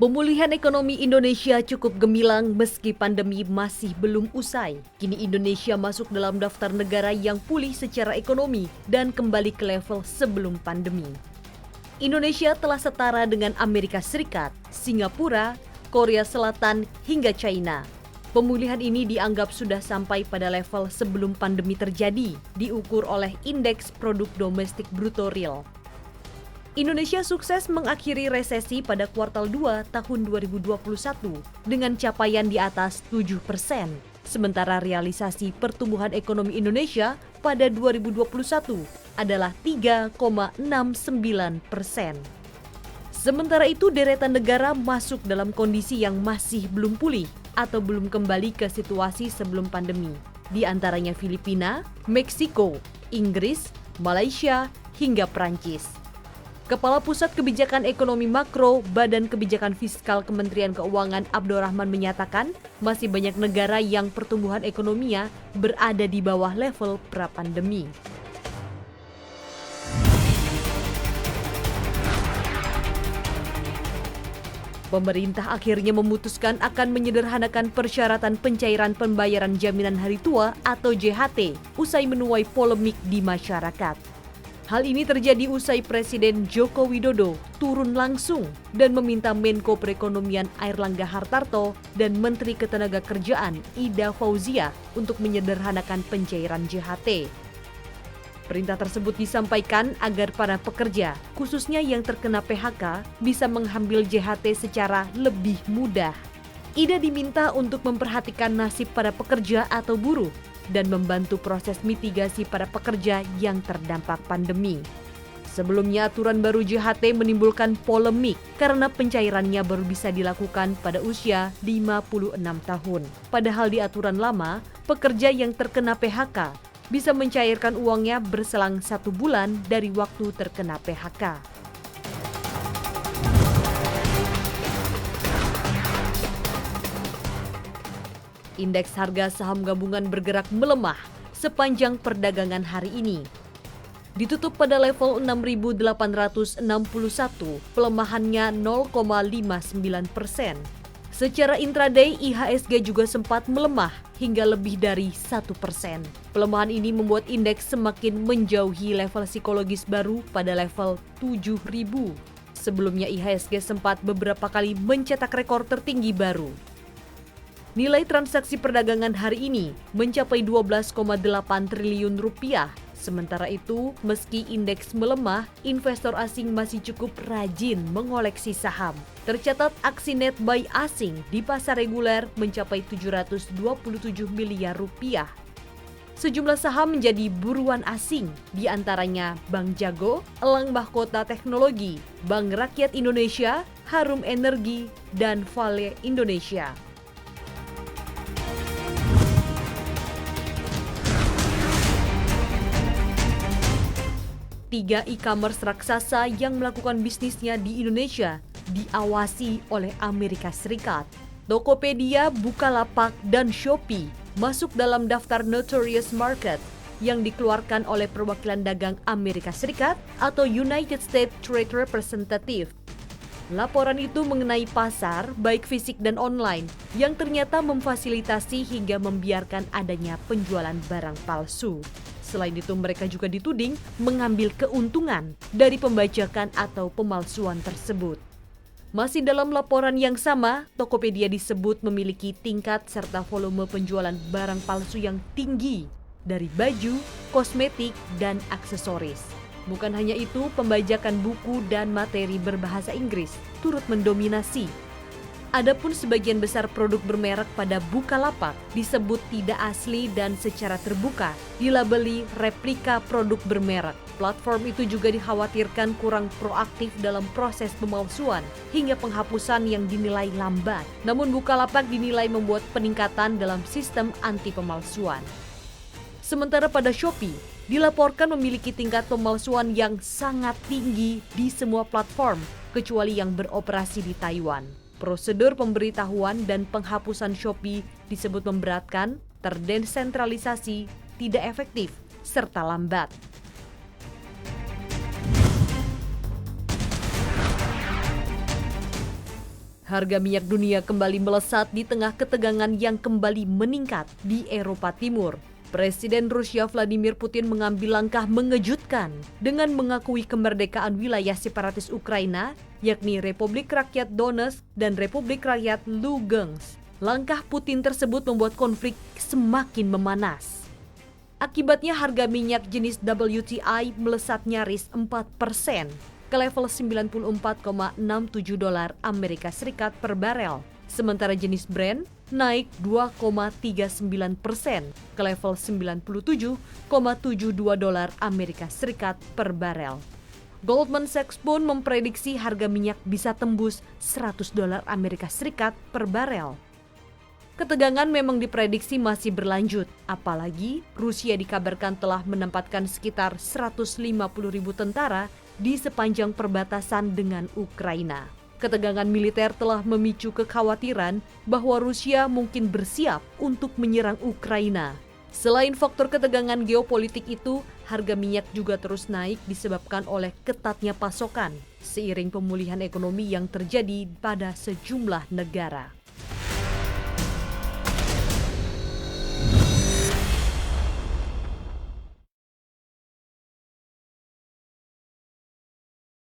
Pemulihan ekonomi Indonesia cukup gemilang meski pandemi masih belum usai. Kini Indonesia masuk dalam daftar negara yang pulih secara ekonomi dan kembali ke level sebelum pandemi. Indonesia telah setara dengan Amerika Serikat, Singapura, Korea Selatan, hingga China. Pemulihan ini dianggap sudah sampai pada level sebelum pandemi terjadi, diukur oleh Indeks Produk Domestik Bruto Real. Indonesia sukses mengakhiri resesi pada kuartal 2 tahun 2021 dengan capaian di atas 7%. Sementara realisasi pertumbuhan ekonomi Indonesia pada 2021 adalah 3,69%. Sementara itu, deretan negara masuk dalam kondisi yang masih belum pulih atau belum kembali ke situasi sebelum pandemi. Di antaranya Filipina, Meksiko, Inggris, Malaysia, hingga Prancis. Kepala Pusat Kebijakan Ekonomi Makro Badan Kebijakan Fiskal Kementerian Keuangan Abdurrahman menyatakan masih banyak negara yang pertumbuhan ekonominya berada di bawah level pra-pandemi. Pemerintah akhirnya memutuskan akan menyederhanakan persyaratan pencairan pembayaran jaminan hari tua atau JHT usai menuai polemik di masyarakat. Hal ini terjadi usai Presiden Joko Widodo turun langsung dan meminta Menko Perekonomian Airlangga Hartarto dan Menteri Ketenagakerjaan Ida Fauzia untuk menyederhanakan pencairan JHT. Perintah tersebut disampaikan agar para pekerja, khususnya yang terkena PHK, bisa mengambil JHT secara lebih mudah. Ida diminta untuk memperhatikan nasib para pekerja atau buruh dan membantu proses mitigasi para pekerja yang terdampak pandemi. Sebelumnya, aturan baru JHT menimbulkan polemik karena pencairannya baru bisa dilakukan pada usia 56 tahun. Padahal di aturan lama, pekerja yang terkena PHK bisa mencairkan uangnya berselang 1 bulan dari waktu terkena PHK. Indeks harga saham gabungan bergerak melemah sepanjang perdagangan hari ini. Ditutup pada level 6.861, pelemahannya 0,59%. Secara intraday, IHSG juga sempat melemah hingga lebih dari 1%. Pelemahan ini membuat indeks semakin menjauhi level psikologis baru pada level 7.000. Sebelumnya IHSG sempat beberapa kali mencetak rekor tertinggi baru. Nilai transaksi perdagangan hari ini mencapai 12,8 triliun rupiah. Sementara itu, meski indeks melemah, investor asing masih cukup rajin mengoleksi saham. Tercatat aksi net buy asing di pasar reguler mencapai 727 miliar rupiah. Sejumlah saham menjadi buruan asing, di antaranya Bank Jago, Elang Mahkota Teknologi, Bank Rakyat Indonesia, Harum Energi, dan Vale Indonesia. Tiga e-commerce raksasa yang melakukan bisnisnya di Indonesia diawasi oleh Amerika Serikat. Tokopedia, Bukalapak, dan Shopee masuk dalam daftar Notorious Market yang dikeluarkan oleh Perwakilan Dagang Amerika Serikat atau United States Trade Representative. Laporan itu mengenai pasar, baik fisik dan online, yang ternyata memfasilitasi hingga membiarkan adanya penjualan barang palsu. Selain itu, mereka juga dituding mengambil keuntungan dari pembajakan atau pemalsuan tersebut. Masih dalam laporan yang sama, Tokopedia disebut memiliki tingkat serta volume penjualan barang palsu yang tinggi dari baju, kosmetik, dan aksesoris. Bukan hanya itu, pembajakan buku dan materi berbahasa Inggris turut mendominasi. Adapun sebagian besar produk bermerek pada Bukalapak disebut tidak asli dan secara terbuka dilabeli replika produk bermerek. Platform itu juga dikhawatirkan kurang proaktif dalam proses pemalsuan hingga penghapusan yang dinilai lambat. Namun Bukalapak dinilai membuat peningkatan dalam sistem anti pemalsuan. Sementara pada Shopee, dilaporkan memiliki tingkat pemalsuan yang sangat tinggi di semua platform, kecuali yang beroperasi di Taiwan. Prosedur pemberitahuan dan penghapusan Shopee disebut memberatkan, terdesentralisasi, tidak efektif, serta lambat. Harga minyak dunia kembali melesat di tengah ketegangan yang kembali meningkat di Eropa Timur. Presiden Rusia Vladimir Putin mengambil langkah mengejutkan dengan mengakui kemerdekaan wilayah separatis Ukraina, yakni Republik Rakyat Donetsk dan Republik Rakyat Lugansk. Langkah Putin tersebut membuat konflik semakin memanas. Akibatnya harga minyak jenis WTI melesat nyaris 4% ke level 94,67 dolar Amerika Serikat per barel. Sementara jenis Brent naik 2,39% ke level 97,72 dolar Amerika Serikat per barel. Goldman Sachs pun memprediksi harga minyak bisa tembus 100 dolar Amerika Serikat per barel. Ketegangan memang diprediksi masih berlanjut, apalagi Rusia dikabarkan telah menempatkan sekitar 150.000 tentara di sepanjang perbatasan dengan Ukraina. Ketegangan militer telah memicu kekhawatiran bahwa Rusia mungkin bersiap untuk menyerang Ukraina. Selain faktor ketegangan geopolitik itu, harga minyak juga terus naik disebabkan oleh ketatnya pasokan, seiring pemulihan ekonomi yang terjadi pada sejumlah negara.